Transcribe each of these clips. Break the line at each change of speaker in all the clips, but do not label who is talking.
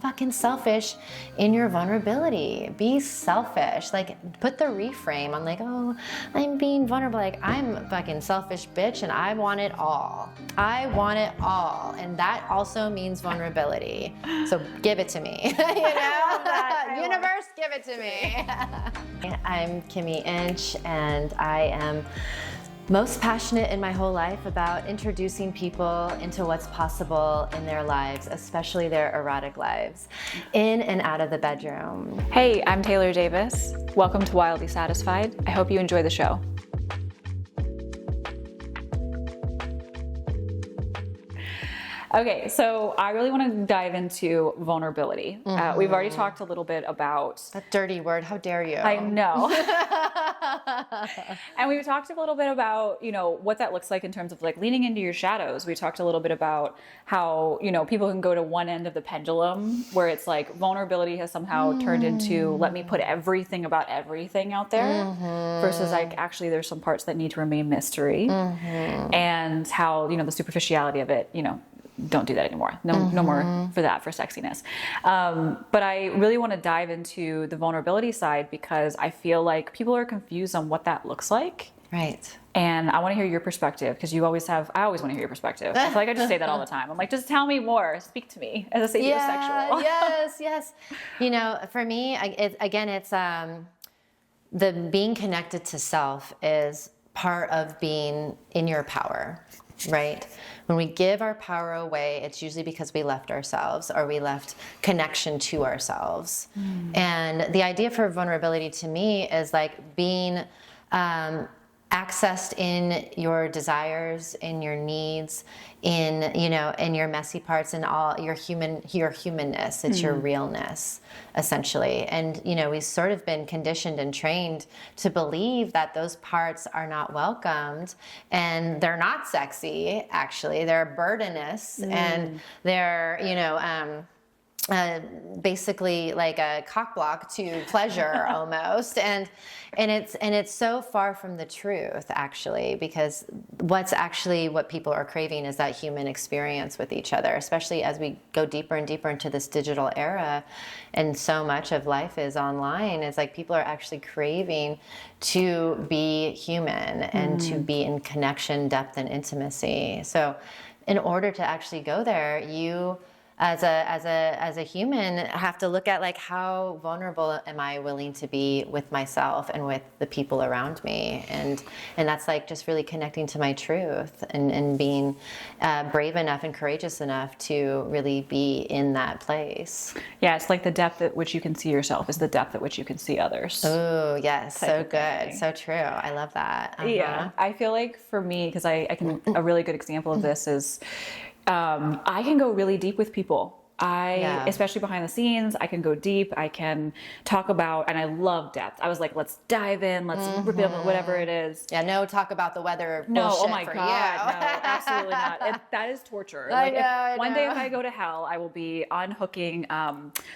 fucking selfish in your vulnerability. Be selfish. Like, put the reframe on like, oh, I'm being vulnerable. Like, I'm a fucking selfish bitch and I want it all. I want it all. And that also means vulnerability. So give it to me. You know? Universe, give it to me. I'm Kimi Inch, and I am most passionate in my whole life about introducing people into what's possible in their lives, especially their erotic lives, in and out of the bedroom.
Hey, I'm Taylor Davis. Welcome to Wildly Satisfied. I hope you enjoy the show. Okay, so I really want to dive into vulnerability. We've already talked a little bit about...
That dirty word, how dare you?
I know. And we've talked a little bit about, what that looks like in terms of like leaning into your shadows. We talked a little bit about how, people can go to one end of the pendulum where it's like vulnerability has somehow turned into, let me put everything about everything out there, versus like actually there's some parts that need to remain mystery, and how, the superficiality of it, don't do that anymore. No more for that, for sexiness. But I really want to dive into the vulnerability side because I feel like people are confused on what that looks like.
Right.
And I want to hear your perspective because I always want to hear your perspective. I feel like I just say that all the time. I'm like, just tell me more. Speak to me as a sapiosexual.
Yes. For me, it's the being connected to self is part of being in your power. Right? When we give our power away, it's usually because we left ourselves or we left connection to ourselves. And the idea for vulnerability to me is like being accessed in your desires, in your needs, in your messy parts, and all your humanness. It's your realness, essentially. And we've sort of been conditioned and trained to believe that those parts are not welcomed, and they're not sexy. Actually, they're burdenous, and they're basically like a cock block to pleasure almost, and it's so far from the truth, actually, because what people are craving is that human experience with each other, especially as we go deeper and deeper into this digital era, and so much of life is online. It's like people are actually craving to be human and to be in connection, depth, and intimacy. So in order to actually go there, you as a human have to look at like, how vulnerable am I willing to be with myself and with the people around me, and that's like just really connecting to my truth and being brave enough and courageous enough to really be in that place.
Yeah, it's like the depth at which you can see yourself is the depth at which you can see others.
Oh yes, so good, so true. I love that.
Yeah, I feel like for me, because I can a really good example of this is I can go really deep with people. Especially behind the scenes, I can go deep. I can talk about, and I love depth. I was like, let's dive in, let's reveal whatever it is.
Yeah, no talk about the weather.
No,
bullshit
oh my
for
God,
you.
no, absolutely not. That is torture. One day if I go to hell, I will be unhooking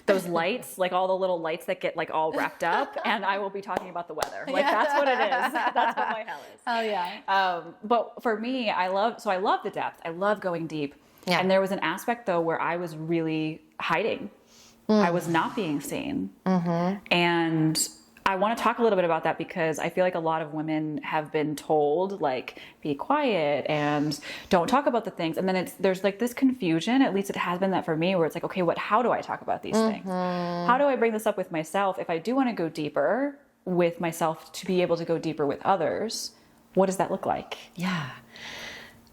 those lights, like all the little lights that get like all wrapped up, and I will be talking about the weather. Like that's what it is. That's what my hell is.
Oh yeah.
But for me, I love the depth. I love going deep. Yeah. And there was an aspect, though, where I was really hiding. I was not being seen. And I want to talk a little bit about that because I feel like a lot of women have been told, like, be quiet and don't talk about the things. And then there's like this confusion, at least it has been that for me, where it's like, okay, how do I talk about these things? How do I bring this up with myself? If I do want to go deeper with myself to be able to go deeper with others, what does that look like?
Yeah.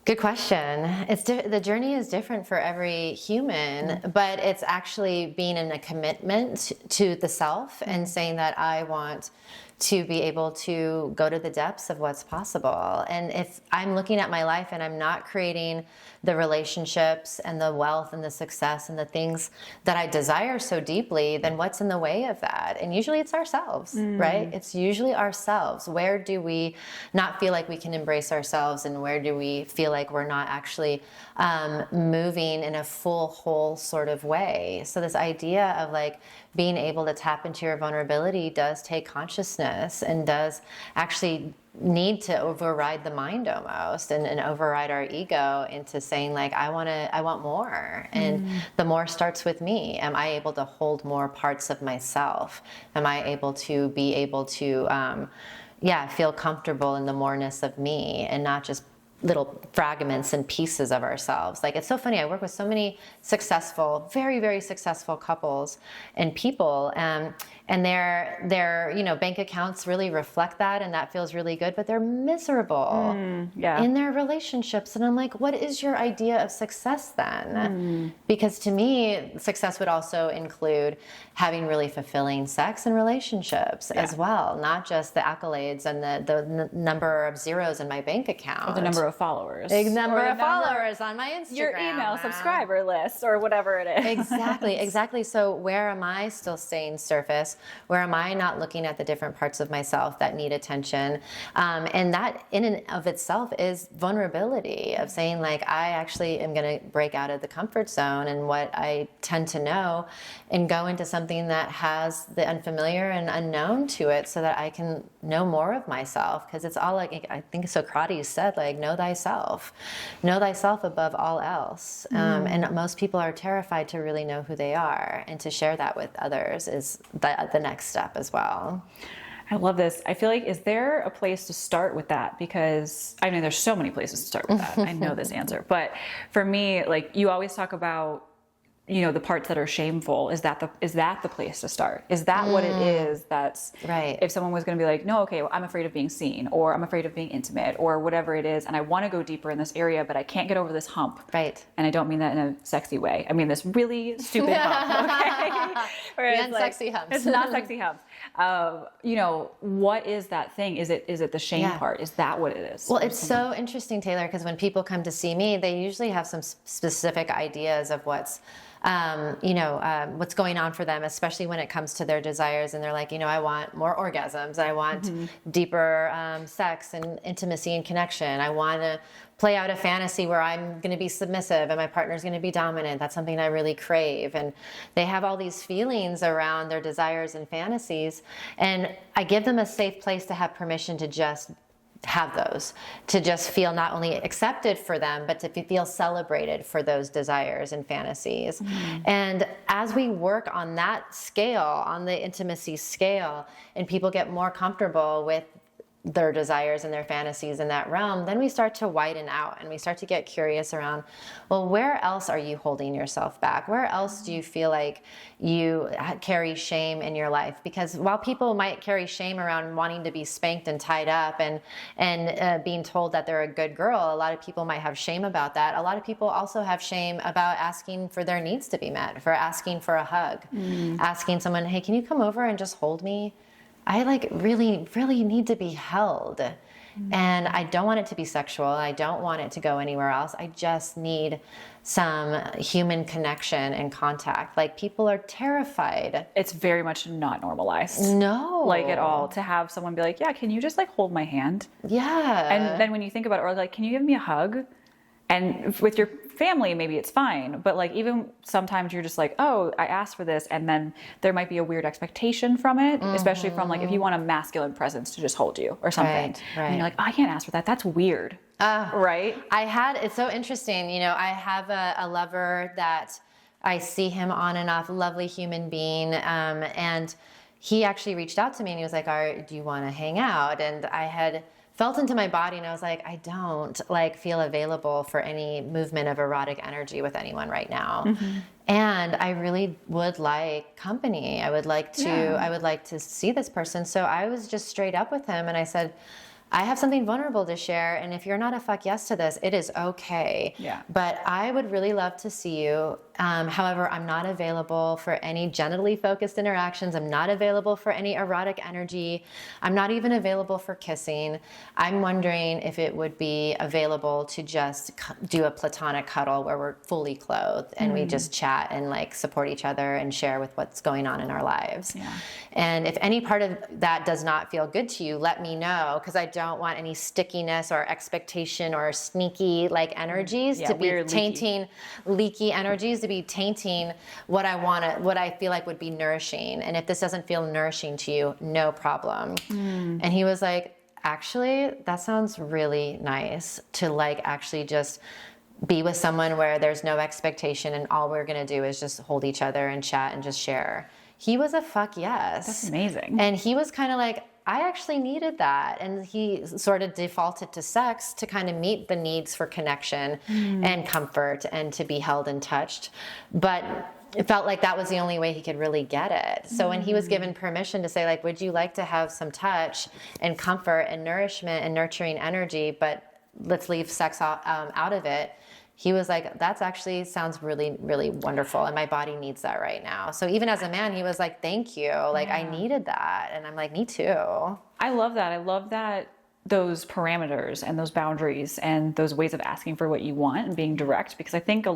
Good question. The journey is different for every human, but it's actually being in a commitment to the self and saying that I want to be able to go to the depths of what's possible. And if I'm looking at my life and I'm not creating the relationships and the wealth and the success and the things that I desire so deeply, then what's in the way of that? And usually it's ourselves, right? It's usually ourselves. Where do we not feel like we can embrace ourselves, and where do we feel like we're not actually moving in a full, whole sort of way? So this idea of like being able to tap into your vulnerability does take consciousness business and does actually need to override the mind almost and override our ego into saying like, I want more. And the more starts with me. Am I able to hold more parts of myself? Am I able to feel comfortable in the moreness of me and not just little fragments and pieces of ourselves. Like, it's so funny. I work with so many successful, very, very successful couples and people, and their bank accounts really reflect that, and that feels really good, but they're miserable in their relationships. And I'm like, what is your idea of success then? Because to me, success would also include having really fulfilling sex and relationships as well, not just the accolades and the number of zeros in my bank account.
Or the number of followers.
Big number of followers on my Instagram.
Your email subscriber list or whatever it is.
Exactly. So where am I still staying surface? Where am I not looking at the different parts of myself that need attention? And that in and of itself is vulnerability of saying like, I actually am going to break out of the comfort zone and what I tend to know and go into something that has the unfamiliar and unknown to it so that I can know more of myself. Because it's all like, I think Socrates said, like, know thyself above all else. And most people are terrified to really know who they are, and to share that with others is the next step as well.
I love this. I feel like, is there a place to start with that? Because I mean, there's so many places to start with that. I know this answer, but for me, like, you always talk about, the parts that are shameful. Is that the place to start? Is that what it is? That's
right.
If someone was going to be like, no, okay, well, I'm afraid of being seen, or I'm afraid of being intimate, or whatever it is, and I want to go deeper in this area, but I can't get over this hump.
Right.
And I don't mean that in a sexy way. I mean this really stupid hump. Okay.
The unsexy humps.
It's not sexy humps. What is that thing? Is it the shame part? Is that what it is?
Well, it's so interesting, Taylor, because when people come to see me, they usually have some specific ideas of what's going on for them, especially when it comes to their desires. And they're like, I want more orgasms. I want deeper sex and intimacy and connection. I want to play out a fantasy where I'm going to be submissive and my partner's going to be dominant. That's something I really crave. And they have all these feelings around their desires and fantasies. And I give them a safe place to have permission to just have those, to just feel not only accepted for them, but to feel celebrated for those desires and fantasies. And as we work on that scale, on the intimacy scale, and people get more comfortable with their desires and their fantasies in that realm, then we start to widen out and we start to get curious around, well, where else are you holding yourself back? Where else do you feel like you carry shame in your life? Because while people might carry shame around wanting to be spanked and tied up and being told that they're a good girl, a lot of people might have shame about that. A lot of people also have shame about asking for their needs to be met, for asking for a hug, asking someone, hey, can you come over and just hold me? I really, really need to be held. And I don't want it to be sexual. I don't want it to go anywhere else. I just need some human connection and contact. Like, people are terrified.
It's very much not normalized.
No.
Like, at all. To have someone be like, yeah, can you just hold my hand?
Yeah.
And then when you think about it, or like, can you give me a hug? And with your family, maybe it's fine. But even sometimes you're just like, oh, I asked for this. And then there might be a weird expectation from it, especially from if you want a masculine presence to just hold you or something.
Right.
And you're like, oh, I can't ask for that. That's weird. Right?
It's so interesting. I have a lover that I see him on and off, lovely human being. And he actually reached out to me and he was like, do you want to hang out? And I had felt into my body and I was like, I don't feel available for any movement of erotic energy with anyone right now. And I really would like company. I would like to see this person. So I was just straight up with him and I said, I have something vulnerable to share, and if you're not a fuck yes to this, it is okay.
Yeah.
But I would really love to see you. However, I'm not available for any genitally focused interactions. I'm not available for any erotic energy. I'm not even available for kissing. I'm wondering if it would be available to just do a platonic cuddle where we're fully clothed and we just chat and support each other and share with what's going on in our lives.
Yeah.
And if any part of that does not feel good to you, let me know, because I don't want any stickiness or expectation or sneaky like energies to be tainting, leaky energies to be tainting what I feel like would be nourishing. And if this doesn't feel nourishing to you, no problem. And he was like, actually, that sounds really nice to like actually just be with someone where there's no expectation and all we're going to do is just hold each other and chat and just share. He was a fuck yes.
That's amazing.
And he was kind of like, I actually needed that. And he sort of defaulted to sex to kind of meet the needs for connection and comfort and to be held and touched. But it felt like that was the only way he could really get it. So when he was given permission to say, like, would you like to have some touch and comfort and nourishment and nurturing energy, but let's leave sex out of it, he was like, that's actually sounds really, really wonderful. And my body needs that right now. So even as a man, he was like, thank you. Like, I needed that. And I'm like, me too.
I love that. I love that those parameters and those boundaries and those ways of asking for what you want and being direct, because I think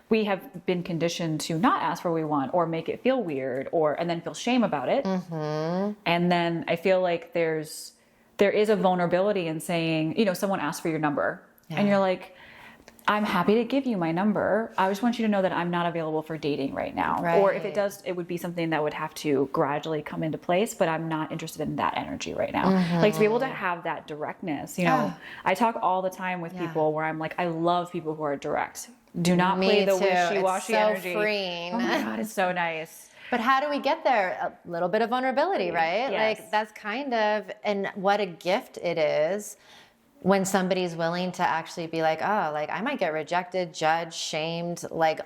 we have been conditioned to not ask for what we want or make it feel weird and then feel shame about it. And then I feel like there is a vulnerability in saying, someone asks for your number and you're like, I'm happy to give you my number. I just want you to know that I'm not available for dating right now.
Right.
Or if it does, it would be something that would have to gradually come into place, but I'm not interested in that energy right now. Like to be able to have that directness, I talk all the time with people where I'm like, I love people who are direct. Do not play the wishy-washy energy.
It's so freeing.
Oh my God, it's so nice.
But how do we get there? A little bit of vulnerability, right?
Yes.
Like that's kind of, and what a gift it is when somebody's willing to actually be like, oh, like I might get rejected, judged, shamed. Like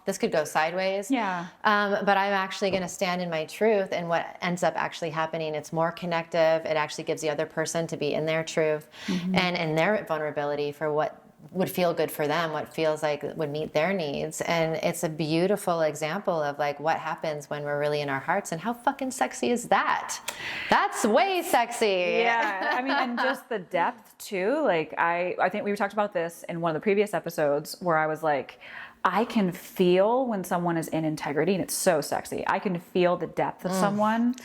this could go sideways.
Yeah.
But I'm actually going to stand in my truth. And what ends up actually happening, it's more connective. It actually gives the other person to be in their truth and in their vulnerability for what would feel good for them, what feels like would meet their needs. And it's a beautiful example of like what happens when we're really in our hearts, and how fucking sexy is that? That's way sexy.
Yeah. I mean, and just the depth too. Like I think we talked about this in one of the previous episodes where I was like, I can feel when someone is in integrity, and it's so sexy. I can feel the depth of someone.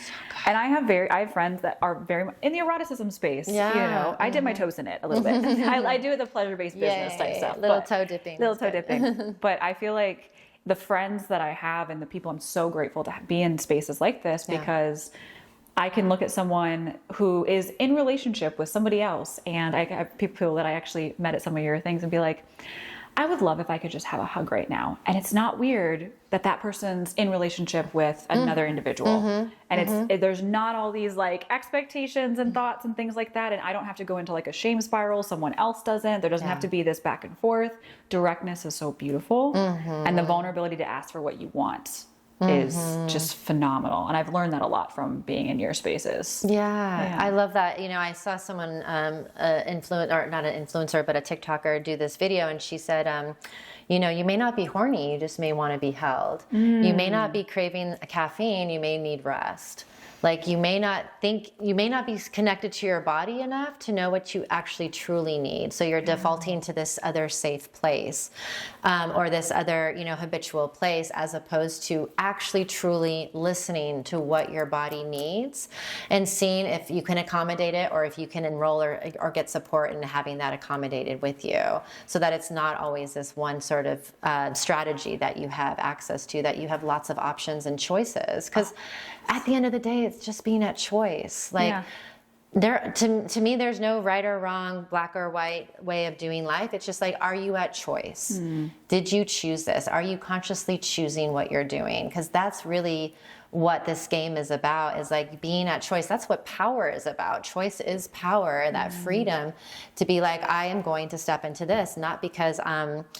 And I have friends that are very much in the eroticism space.
Yeah.
I dip my toes in it a little bit. I do the pleasure-based business type stuff.
Little toe dipping.
But I feel like the friends that I have and the people, I'm so grateful to be in spaces like this because I can look at someone who is in relationship with somebody else. And I have people that I actually met at some of your things and be like, I would love if I could just have a hug right now. And it's not weird that person's in relationship with another individual. And there's not all these like expectations and thoughts and things like that. And I don't have to go into like a shame spiral. Someone else doesn't. There doesn't have to be this back and forth. Directness is so beautiful. And the vulnerability to ask for what you want is just phenomenal. And I've learned that a lot from being in your spaces.
Yeah. I love that. I saw someone, not an influencer, but a TikToker do this video, and she said, you may not be horny, you just may want to be held. You may not be craving caffeine, you may need rest. Like you may not be connected to your body enough to know what you actually truly need. So you're defaulting to this other safe place, or this other, habitual place, as opposed to actually truly listening to what your body needs and seeing if you can accommodate it, or if you can enroll or get support in having that accommodated with you, so that it's not always this one sort of strategy that you have access to, that you have lots of options and choices. Because at the end of the day, it's just being at choice. Like to me, there's no right or wrong, black or white way of doing life. It's just like, are you at choice? Did you choose this? Are you consciously choosing what you're doing? Because that's really what this game is about, is like being at choice. That's what power is about. Choice is power, that freedom to be like, I am going to step into this, not because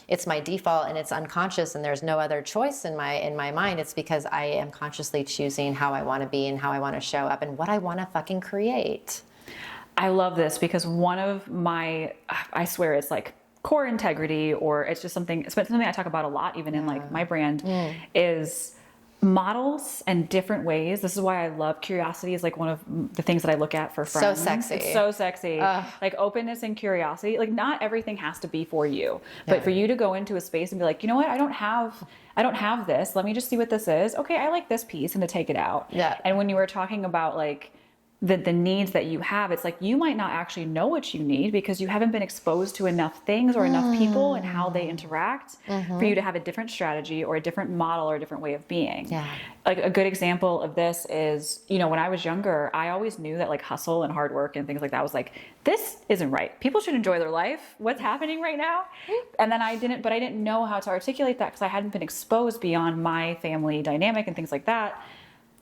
it's my default and it's unconscious and there's no other choice in my mind. It's because I am consciously choosing how I want to be and how I want to show up and what I want to fucking create.
I love this because one of my, I swear it's like core integrity, or it's just something I talk about a lot, even in like my brand, is models and different ways. This is why I love curiosity, is like one of the things that I look at for friends.
So sexy.
It's so sexy. Like openness and curiosity. Like not everything has to be for you, but for you to go into a space and be like, you know what? I don't have this. Let me just see what this is. Okay. I like this piece, and to take it out.
Yeah.
And when you were talking about like the needs that you have, it's like you might not actually know what you need because you haven't been exposed to enough things or enough people and how they interact for you to have a different strategy or a different model or a different way of being.
Yeah.
Like a good example of this is, you know, when I was younger, I always knew that like hustle and hard work and things like that was like, this isn't right. People should enjoy their life. What's happening right now? And then I didn't know how to articulate that because I hadn't been exposed beyond my family dynamic and things like that.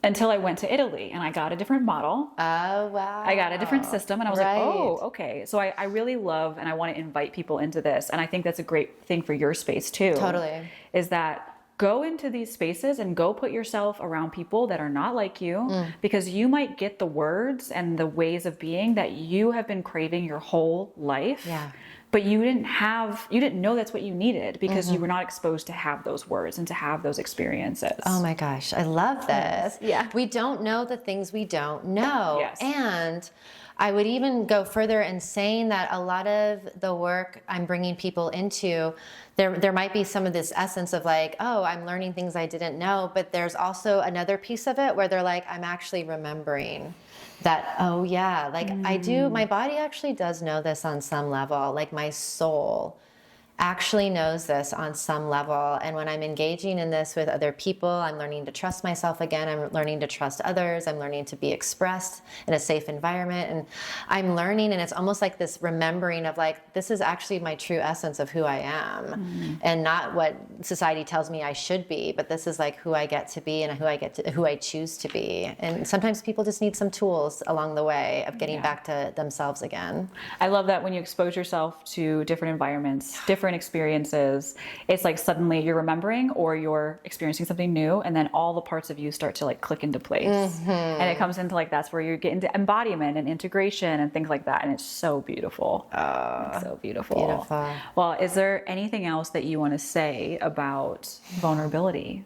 Until I went to Italy and I got a different model.
Oh, wow.
I got a different system and I was like, oh, okay. So I really love and I want to invite people into this. And I think that's a great thing for your space too.
Totally.
Is that go into these spaces and go put yourself around people that are not like you because you might get the words and the ways of being that you have been craving your whole life.
Yeah.
But you didn't know that's what you needed because you were not exposed to have those words and to have those experiences.
Oh my gosh, I love this.
Yeah.
We don't know the things we don't know.
Yes.
And I would even go further in saying that a lot of the work I'm bringing people into, there might be some of this essence of like, oh, I'm learning things I didn't know, but there's also another piece of it where they're like, I'm actually remembering that, oh yeah, like I do, my body actually does know this on some level, like my soul actually knows this on some level. And when I'm engaging in this with other people, I'm learning to trust myself again. I'm learning to trust others. I'm learning to be expressed in a safe environment. And I'm learning, and it's almost like this remembering of like, this is actually my true essence of who I am and not what society tells me I should be, but this is like who I get to be and who I choose to be. And sometimes people just need some tools along the way of getting back to themselves again.
I love that when you expose yourself to different environments, different experiences, it's like suddenly you're remembering or you're experiencing something new, and then all the parts of you start to like click into place. And it comes into like, that's where you get into embodiment and integration and things like that. And it's so beautiful. It's so beautiful.
Beautiful.
Well, is there anything else that you want to say about vulnerability?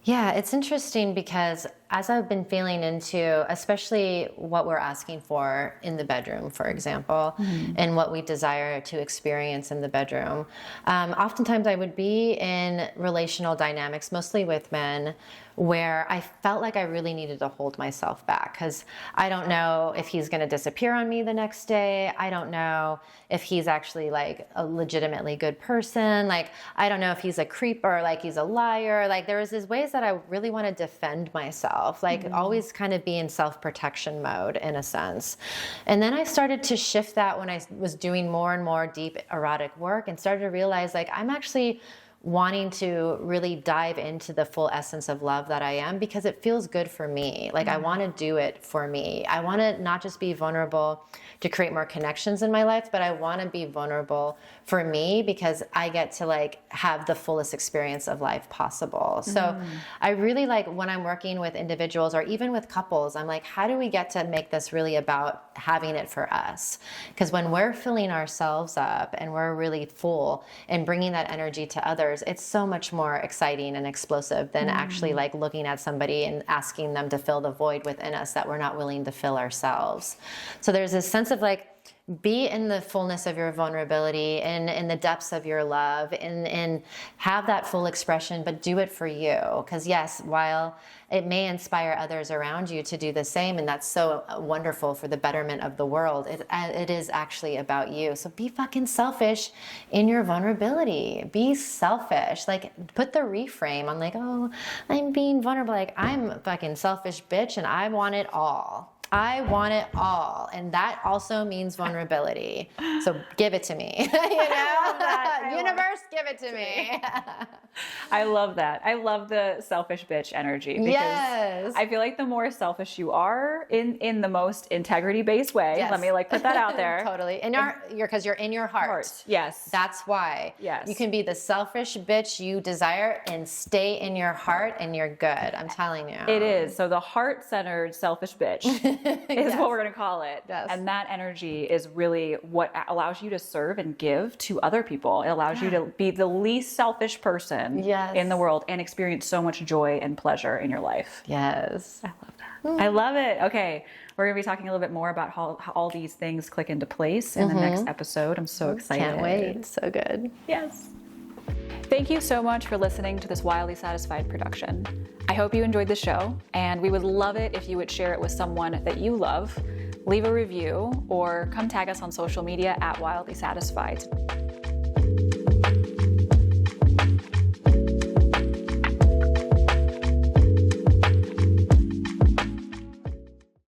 Yeah, it's interesting because as I've been feeling into, especially what we're asking for in the bedroom, for example, and what we desire to experience in the bedroom, oftentimes I would be in relational dynamics, mostly with men, where I felt like I really needed to hold myself back because I don't know if he's going to disappear on me the next day. I don't know if he's actually like a legitimately good person. Like, I don't know if he's a creeper, like he's a liar. Like there was these ways that I really want to defend myself, like always kind of be in self-protection mode in a sense. And then I started to shift that when I was doing more and more deep erotic work and started to realize like I'm actually wanting to really dive into the full essence of love that I am because it feels good for me. Like I want to do it for me. I want to not just be vulnerable to create more connections in my life, but I want to be vulnerable for me because I get to like have the fullest experience of life possible. So I really like when I'm working with individuals or even with couples, I'm like, how do we get to make this really about having it for us? Because when we're filling ourselves up and we're really full and bringing that energy to others, it's so much more exciting and explosive than actually like looking at somebody and asking them to fill the void within us that we're not willing to fill ourselves. So there's this sense of like, be in the fullness of your vulnerability and in the depths of your love and have that full expression, but do it for you. Because yes, while it may inspire others around you to do the same, and that's so wonderful for the betterment of the world, it is actually about you. So be fucking selfish in your vulnerability. Be selfish. Like put the reframe on like, oh, I'm being vulnerable. Like I'm a fucking selfish bitch and I want it all. I want it all. And that also means vulnerability. So give it to me. You know? Universe, give it to me.
I love that. I love the selfish bitch energy because I feel like the more selfish you are in the most integrity-based way, let me like put that out there.
Totally. Because you're in your heart.
Yes.
That's why.
Yes.
You can be the selfish bitch you desire and stay in your heart and you're good. I'm telling you.
It is. So the heart-centered selfish bitch is what we're going to call it.
Yes.
And that energy is really what allows you to serve and give to other people. It allows you to be the least selfish person in the world and experience so much joy and pleasure in your life.
Yes.
I love that. I love it. Okay. We're going to be talking a little bit more about how all these things click into place in the next episode. I'm so excited.
Can't wait. So good.
Yes. Thank you so much for listening to this Wildly Satisfied production. I hope you enjoyed the show, and we would love it if you would share it with someone that you love, leave a review, or come tag us on social media at Wildly Satisfied.